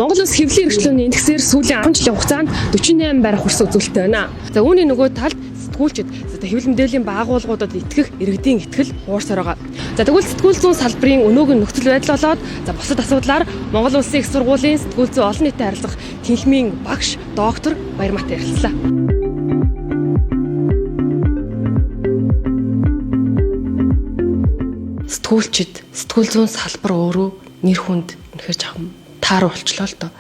Монгол Улс хэвлэлийн эрхчлөөний индексээр сүүлийн 10 жилийн хугацаанд 48 байрах хүрсэн үзүүлэлттэй байна. За үүний нөгөө талд сэтгүүлчид хэвлэл мэдээллийн байгууллагуудад итгэх иргэдийн итгэл хуурсаар байгаа. За тэгвэл сэтгүүл зүүн салбарын өнөөгийн нөхцөл байдал болоод за бусад асуудлаар Монгол Улсын их сургуулийн сэтгүүл зүйн олон нийтэд харилцах тэнхимийн багш доктор Баярмаатай ярилцлаа. Сэтгүүлчид сэтгүүл зүүн салбар өөрөө нэр хүнд үнэхээр жоохон тааруу болчлоо л доо.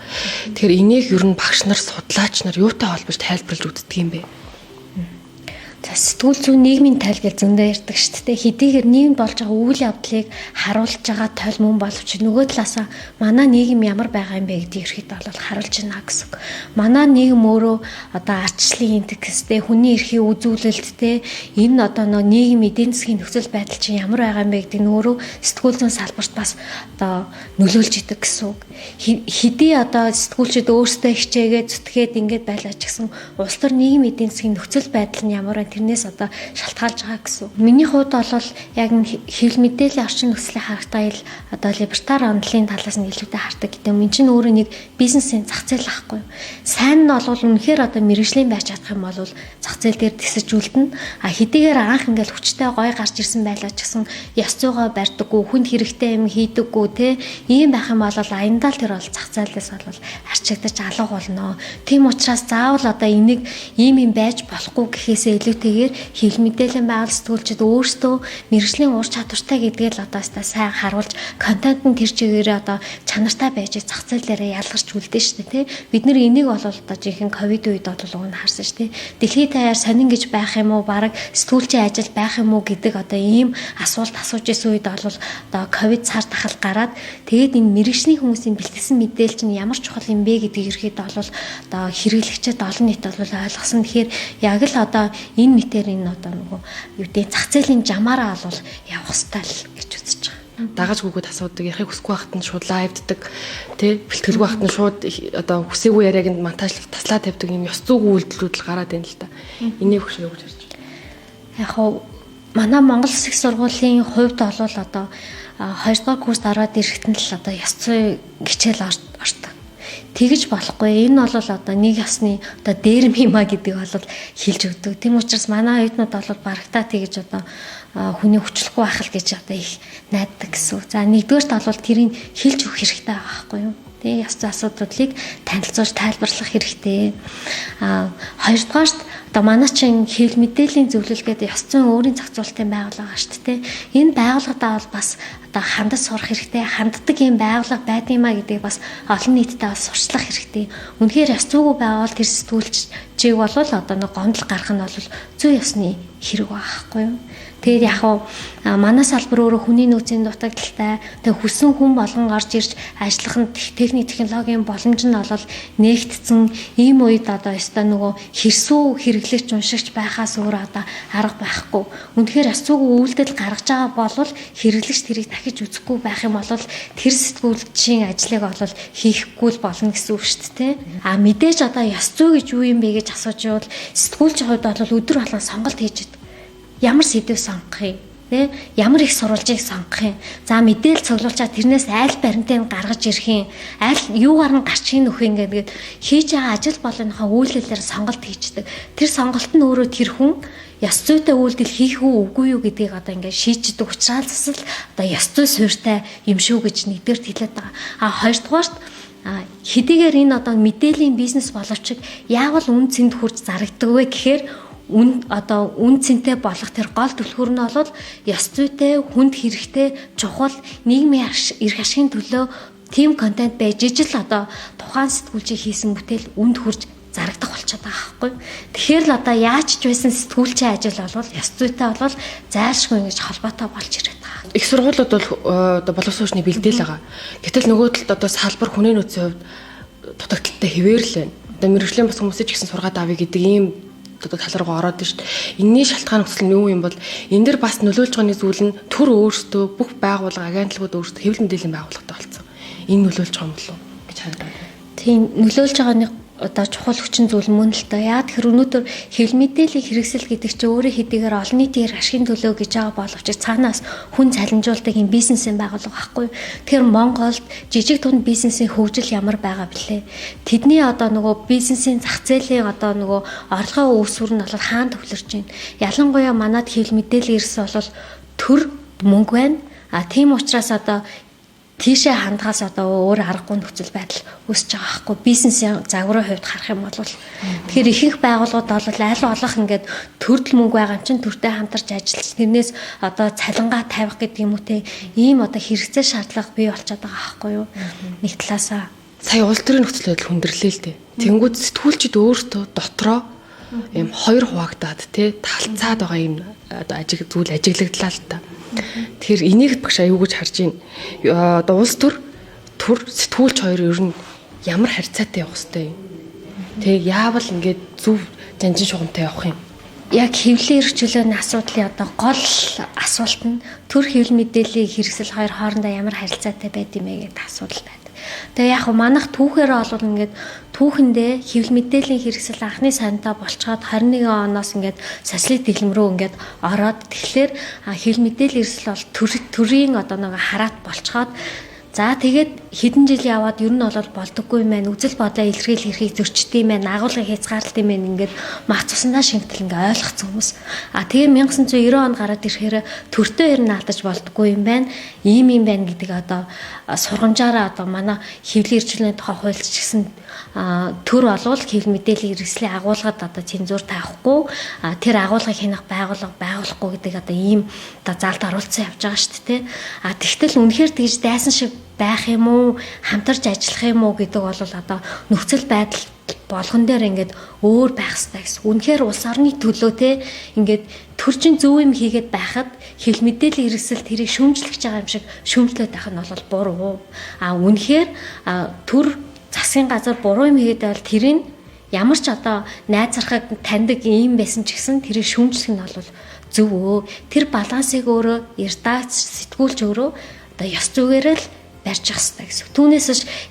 Тэгэхээр энийг ер нь багш нар, судлаач нар юутай холбож тайлбарлаж үздэг юм бэ? За сэтгүүл зүйн нийгмийн тайл гэж зөндөө ярьдаг шүү дээ. Хэдийгээр нийгэмд болж байгаа үйл явдлыг харуулж байгаа тойл мөн боловч нөгөө талаасаа манай нийгэм ямар байгаа юм бэ гэдгийг ерөөхдөө бол харуулж байна гэсэн үг. Манай нийгэм өөрөө одоо ардчлалын индекстэй, хүний эрхийн үзүүлэлттэй энэ одоо нийгэм эдийн засгийн нөхцөл байдал чинь ямар байгаа юм бэ гэдэг нь өөрөө сэтгүүл зүйн салбарт бас одоо нөлөөлж идэг гэсэн үг. Хэдий одоо сэтгүүлчид өөрсдөө хичээгээд зүтгээд ингэж байлаа ч гэсэн улс төр нийгэм эдийн засгийн нөхцөл байдал нь ямар тэрнээс одоо шалтгаалж байгаа гэсэн. Миний хувьд бол яг хэвлэл мэдээллийн орчин нөхцөлийг харахтаа одоо либертар онлын талаас нь илүүтэй хардаг гэдэг юм. Энд чинь өөрөө нэг бизнесийн зах зээл ахгүй юу. Сайн нь бол үнэхээр одоо мэргэжлийн байж чадах юм бол зах зээл дээр тисэж үлдэнэ. А хэдийгээр анх ингээл хүчтэй гой гарч ирсэн байлаа ч гэсэн яс зүйгоо барьдаггүй, хүнд хэрэгтэй юм хийдэггүй те ийм байх юм бол аяндаа л тэр бол зах зээлээс бол арчигдаж алга болно. Тийм учраас заавал одоо энийг ийм юм байж болохгүй гэхээсээ илүүтэйгээр хэвлэл мэдээллийн байгууллага сэтгүүлчид өөрсдөө мэргэжлийн ур чадвартай гэдгээ л одоо сайн харуулж контент нь тэр чигээрээ одоо чанартай байж зах зээл дээрээ ялгарч үлдэн шүү дээ тий. Бид нэр энийг бол одоо жинхэнэ ковид үед бол уг нь харсан шүү дээ. Дэлхийд даяар сонин гэж байх юм уу, бараг сэтгүүлчийн ажил байх юм уу гэдэг одоо ийм асуулт асууж исэн үед бол одоо ковид цаар тахал гараад тэгээд энэ мэргэжлийн хүмүүсийн бэлтгэсэн мэдээлэл чинь ямар чухал юм бэ гэдгийг ерөөхдөө бол одоо хэрэглэгчид олон нийт бол ойлгосон. Тэгэхээр яг л одоо энэ мэтэр энэ одоо нөгөө юу гэдэг зах зээлийн жамаараа бол явах ёстой л гэж үзэж байгаа. Дагаж гүгүүд асуудаг, яхих хүсгүй байхад нь шууд лайвддаг, тий бэлтгэлгүй байхад нь шууд одоо хүсээгүй яриаг нь монтажлах, таслаа тавьдаг юм ёс зүйн үйлдэлүүд л гараад байна л да. Энийг хөш юу гэж харж байна? Яг хоо манай Монгол Улсын их сургуулийн хувьд бол одоо 2 дугаар курст ороод ирэхэд нь л одоо ёс зүйн хичээл ордог. Тэгэж болохгүй. Энэ бол одоо нэг ясны одоо дээрэм юмаа гэдэг бол хэлж өгдөг. Тийм учраас манай оюутнууд бол барагтаа тэгэж одоо хүний хүчлэхгүй байх л гэж одоо их найддаг гэсэн. За нэгдүгээрт бол тэрийг хэлж өгөх хэрэгтэй байгаа байхгүй юу? Тэгээ яс зүйн асуудлыг танилцуулж тайлбарлах хэрэгтэй. Хоёрдугаарт одоо манай чинь хэвлэл мэдээллийн зөвлөлгээд яс зүйн өөрийн зохицуулалтын байгууллага шүү дээ. Энэ байгууллагадаа бол бас одоо хандаж сурах хэрэгтэй. Ханддаг юм байгууллага байдаг юмаа гэдгийг бас олон нийтэд бас сурчлах хэрэгтэй. Үнэхээр яс зүйгүй байгуул тэр сэтгүүлчийг бол одоо нэг гомдол гарах нь бол зүй ёсны хэрэг байхгүй юу? Тэгээд яг манай салбар өөрөө хүний нөөцийн дутагдaltaй тэг хүссэн хүн болгон орж ирж ажиллах нь техник технологийн боломж нь бол нээгдсэн ийм үед одоо ёстой нөгөө хэрсүү хэрэглэгч уншигч байхаас өөр одоо арга байхгүй. Үнэхээр асуугүй үйлдэл гаргаж байгаа бол хэрэглэгч тэрийг дахиж үзэхгүй байх юм бол тэр сэтгүүлчийн ажлыг бол хийхгүй л болно гэсэн үг шүү дээ. А мэдээж одоо ёс зүй гэж юу юм бэ гэж асууж байвал сэтгүүлчийн хувьд бол өдөр болгон сонголт хийж байдаг. Ямар сэдв сонгох юм те ямар их сурвалжийг сонгох юм за мэдээлэл цуглуулчаа тэрнээс айл баримтыг гаргаж ирэх юм айл юугаар нь гарчхийн нөх юм гэдэг хийж байгаа ажил болгоныхоо үйлдэлээр сонголт хийждэг тэр сонголт нь өөрөө тэр хүн ёс зүйтэй үйлдэл хийх үү үгүй юу гэдгийг одоо ингээд шийддэг учраас л одоо ёс зүй суурьтай юм шүү гэж нэгдүгээр хэлээд байгаа а хоёрдугаарт хэдийгээр энэ одоо мэдээллийн бизнес боловч яавал үн цэнд хурж зарагддаг вэ гэхээр үн цэнтэй болох тэр гол түлхүүр нь бол ёс зүйтэй, хүнд хэрэгтэй, чухал нийгмийн эрх ашигын төлөө тийм контент байж ижил одоо тухайн сэтгүүлчийн хийсэн бүтээл үнд хүрж зарагдах болчиход байгаа байхгүй. Тэгэхээр л одоо яаж ч байсан сэтгүүлчийн ажил бол ёс зүйтэй бол зайлшгүй ингэж холбоотой болж ирээд байгаа. Их сургуулиуд бол одоо боловсруучны бэлдээл байгаа. Гэтэл нөгөө талд одоо салбар хүний нөөцийн хувьд дутагдaltaй хэвээр л байна. Одоо мэргэжлийн бас хүмүүсийг ч гэсэн сургаад авъя гэдэг ийм одоо тал руу ороод шүү дээ. Энэний шалтгаан нөхцөл нь юу юм бол энэ дэр бас нөлөөлж байгаа зүйл нь төр өөрсдөө бүх байгууллага агентлагууд өөрсдөө хэвлэл мэдээллийн байгууллагатай болсон. Энэ нөлөөлж байгаа юм болов уу гэж хараад байна. Тийм нөлөөлж байгаа нэг одоо чухал хүчин зүйл мөн л доо. Яа тэгэхээр өнөөдөр хэвлэл мэдээллийн хэрэгсэл гэдэг чинь өөрөө хэдийгээр олон нийтийн ашигын төлөө гэж байгаа боловч цаанаас хүн цалинжуулдаг юм бизнесийн байгууллага байхгүй. Тэгэхээр Монголд жижиг дунд бизнесийн хөгжил ямар байгаа блэ? Тэдний одоо нөгөө бизнесийн зах зээлийн одоо нөгөө орлогын үүсвэр нь бол хаана төвлөрч байна? Ялангуяа манад хэвлэл мэдээллийн хэрэгсэл бол төр мөнгө байна. Тийм учраас одоо тийшээ хандгаас одоо өөр аргагүй нөхцөл байдал үүсэж байгаа байхгүй. Бизнесийн загварын хувьд харах юм бол тэгэхээр ихэнх байгууллагууд бол айл болох ингээд төрдөл мөнгө байгаа чинь төртэй хамтарч ажиллаж тэрнээс одоо цалингаа тавих гэдэг юм уу те ийм одоо хэрэгцээ шаардлага бий болчиход байгаа байхгүй юу. Нэг талаасаа сая улс төрийн нөхцөл байдал хүндрэлээ л дээ. Тэнгүүд сэтгүүлчид өөртөө дотроо ийм хоёр хуваагдаад те талцаад байгаа юм одоо зүйл ажиглагдлаа л та. Тэгэхээр энийг багш аюу гэж харж байна. Одоо улс төр сэтгүүлч хоёр ер нь ямар харьцаатай явах хэвтэй юм. Тэг яавал ингээд зөв жанжин шугамтай явах юм. Яг хэвлэлийн эрхчлөөний асуудлын одоо гол асуулт нь төр хэвлэл мэдээллийн хэрэгсэл хоёр хоорондоо ямар харилцаатай байд юм бэ гэдэг асуудал байна. Тэгээ яг манайх түүхээрээ бол ингээд түүхэндээ хэвлэл мэдээллийн хэрэгсэл анхны санатаа болцоод 21 оноос ингээд социалист дэглэм рүү ингээд ороод тэгэхээр хэвлэл мэдээллийн хэрэгсэл бол төрийн одоо нэг хараат болцоод за тэгээд хэдэн жил яваад ер нь бол болдоггүй юм байна. Үзэл бодлоо илэрхийлэх хэрхийг зөрчдөг юм байна. Агуулгын хязгаарлалт юм байна. Ингээд мах цуснаа шингтэл ингээд ойлгоцсон хүмүүс. Тэгээ 1990 он гараад ирэхээр төртөө ер нь алдаж болдоггүй юм байна. Ийм юм байна гэдэг одоо сургамжаараа одоо манай хэвлэлийн эрхчлөлийн тухай хуульч гэсэн төр олвол хэвлэл мэдээллийн хэрэгслийн агуулгад одоо цензуур таахгүй тэр агуулгыг хянах байгууллага байгуулахгүй гэдэг одоо ийм одоо заалд оруулсан явж байгаа шүү дээ. Тэгтэл үнэхээр тэгж дайсан шиг байх юм уу хамтарч ажиллах юм уу гэдэг бол одоо нөхцөл байдал болгон дээр ингээд өөр байх хэрэгтэй гэсэн. Үнэхээр улс орны төлөө те ингээд төрчин зөв юм хийгээд байхад хэвлэл мэдээллийн хэрэгсэл тэрийг шүүмжлэж байгаа юм шиг шүүмжлээд байх нь бол буруу. Үнэхээр төр засгийн газар буруу юм хийгээд байвал тэрийг ямар ч одоо найзархаг таньдаг юм байсан ч гэсэн тэрийг шүүмжлэх нь бол зөв өө. Тэр балансыг өөрөө редакц сэтгүүлч өөрөө одоо ёс зүгээрээ л барьж явах хэрэгтэй гэсэн. Түүнээс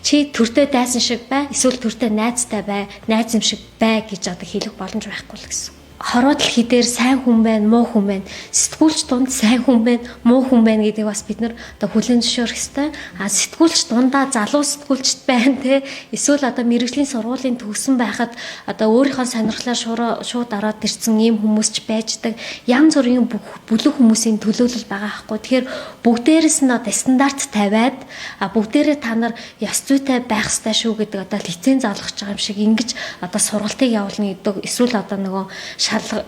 чи төртөө дайсан шиг бай, эсвэл төртөө найзтай бай, найз юм шиг бай гэж одоо хэлэх боломж байхгүй л гэсэн. Хороо дэлхий дээр сайн хүн байна, муу хүн байна. Сэтгүүлч дунд сайн хүн байна, муу хүн байна гэдгийг бас бид нар одоо хүлээн зөвшөөрөх хэрэгтэй. Сэтгүүлч дундаа залуу сэтгүүлчд байна те. Эсвэл одоо мэрэгжлийн сургуулийн төгссөн байхад одоо өөрийнхөө сонирхлоор шууд ороод ирсэн ийм хүмүүс ч байждаг. Янз бүрийн бүлэг хүмүүсийн төлөөлөл байгаа байхгүй. Тэгэхээр бүгдээрээс нь одоо стандарт тавиад бүгдээрээ та нар ёс зүйтэй байх ёстой шүү гэдэг одоо лиценз олгож байгаа юм шиг ингэж одоо сургалтыг явуулна гэдэг. Эсвэл одоо нөгөө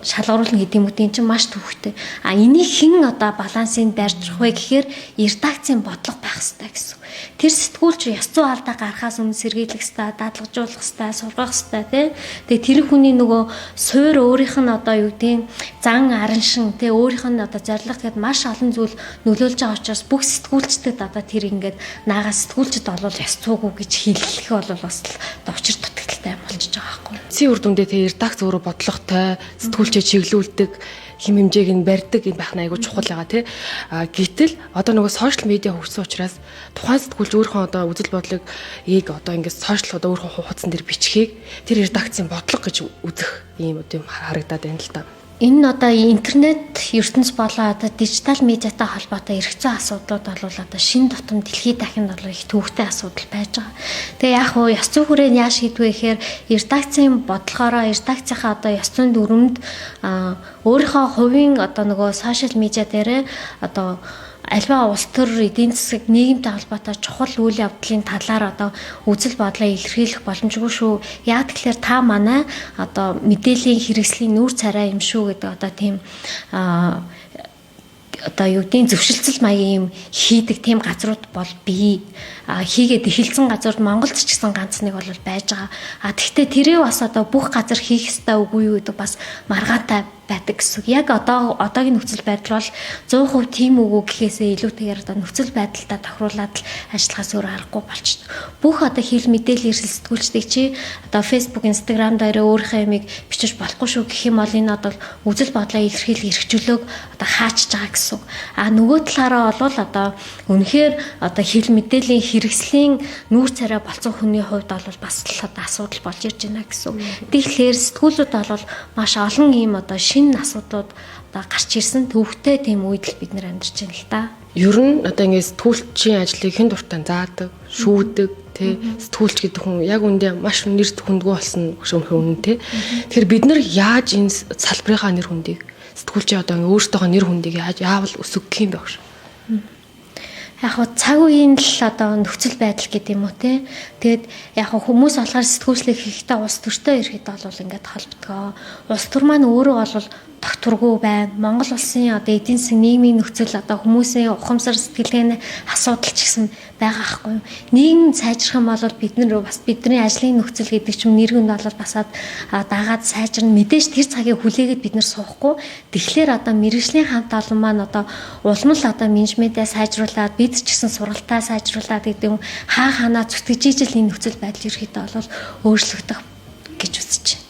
шалгаруулна гэдэг юм уу тийм чинь маш төвхтэй. Энийг хэн одоо балансыг барьж вэ гэхээр редакцийн бодлого байх хэрэгтэй гэсэн. Тэр сэтгүүлч ёс зүй алдаа гарахаас өмнө сэргийлэх хэрэгтэй, дадлгажуулах хэрэгтэй, сургах хэрэгтэй тий. Тэгээ тэр хүний нөгөө суур өөрийнх нь одоо юу гэдэг зан араншин тий өөрийнх нь одоо зорилго тэгэд маш олон зүйл нөлөөлж байгаа учраас бүх сэтгүүлчдэд одоо тэр ингээд наагаа сэтгүүлчд болвол ёс зүйгүй гэж хэлэх бол бас довчир дутагдaltaй болчихж байгаа байхгүй. Цэвэр үр дүндээ тэгээ редакц өөрөө бодлоготой сэтгүүлчээ чиглүүлдэг хэм хэмжээг нь барьдаг юм байх нь айгүй чухал байгаа тий. Гэтэл одоо нөгөө сошиал медиа хөгжсөн учраас тухайн сэтгүүлч өөрийнхөө одоо үзэл бодлыг одоо ингээд сошиал одоо өөрийнхөө хуудсан дээр бичхийг тэр редакцийн бодлого гэж үзэх ийм юм харагдаад байна л та. Энэ нь одоо интернет ертөнц болоо одоо дижитал медиатай холбоотой эргэцэн асуудлууд бол одоо шинэ тутам дэлхийд дахинд бол их төвөгтэй асуудал байж байгаа. Тэгээ яг уу ёс зүйн хүрээнд яаж шийдвэ гэхээр редакцийн бодлогоороо редакцийнхаа одоо ёс зүйн дүрмэнд өөрийнхөө хувийн одоо нөгөө сошиал медиа дээр одоо альва улс төр эдийн засаг нийгэмтэй холбоотой чухал үйл явдлын талаар одоо үзэл бодлоо илэрхийлэх боломжгүй шүү. Яг тэгэхээр та манай одоо мэдээллийн хэрэгслийн нүүр царай юм шүү гэдэг одоо тийм одоо юу гэдгийг зөвшөлтсөл маягийн юм хийдэг тийм газрууд бол бий. Хийгээд эхэлсэн газрууд Монголд ч гэсэн ганц нэг бол байж байгаа. Тэгэхдээ тэрээ бас одоо бүх газар хийх ёстой үгүй юу гэдэг бас маргаатай байдаг гэсэн. Яг одоогийн нөхцөл байдал бол 100% тийм үгүй гэхээсээ илүүтэйгээр одоо нөхцөл байдалтай тохируулаад л ажиллахаас өөр аргагүй болчихно. Бүх одоо хэл мэдээлэл эрсэл сэтгүүлчдийг чи одоо Facebook, Instagram дээр өөрийнхөө ямиг бичиж болохгүй шүү гэх юм бол энэ одоо үзэл бодлоо илэрхийлэх эрхчлөөг одоо хаачж байгаа гэсэн. А нөгөө талаараа бол одоо үнэхээр одоо хэл мэдээллийн хэрэгслийн нүүр царай болцсон хүний хувьд бол бас л одоо асуудал болж ирж байна гэсэн. Тэгэхээр сэтгүүлүүд бол маш олон ийм одоо шинэ асуудлууд одоо гарч ирсэн төвхтэй тийм үед л бид нэр амьдарч байна л та. Ер нь одоо ингээд сэтгүүлчийн ажлыг хэн дуртай заадаг, шүүдэг, тэ сэтгүүлч гэдэг хүн яг үндэ маш нэр хүндгүү болсон хөшөмхөр үнэн тэ. Тэгэхээр бид нар яаж энэ салбарынхаа нэр хүндийг сэтгүүлчийн одоо өөрсдийнхөө нэр хүндийг яавал өсгөх юм бэ гэж. Яг хөө цаг үеийн л одоо нөхцөл байдал гэдэг юм уу те. Тэгээд яг хүмүүс болохоор сэтгүүлчлэг хийхдээ улс төртэй ирэхэд бол ингээд холбогдгоо. Улс төр маань өөрөө бол тогтворгүй байна. Монгол улсын одоо эдийн засгийн нийгмийн нөхцөл одоо хүмүүсийн ухамсар сэтгэлгээний асуудал ч гэсэн байгаа хгүй. Нийгэм сайжрах юм бол бид нар бас бидний ажлын нөхцөл гэдэг ч юм нэргэнд бол басаад дагаад сайжрна. Мэдээж тэр цагийг хүлээгээд бид нар суухгүй. Тэгэхээр одоо мэргэжлийн хамт олон маань одоо улам л одоо менежментээ сайжруулад бид ч гэсэн сургалтаа сайжруулад гэдэг юм хаа ханаа зүтгэж ижил энэ нөхцөл байдал ерөөхдөө бол өөрчлөгдөх гэж үзэж байна.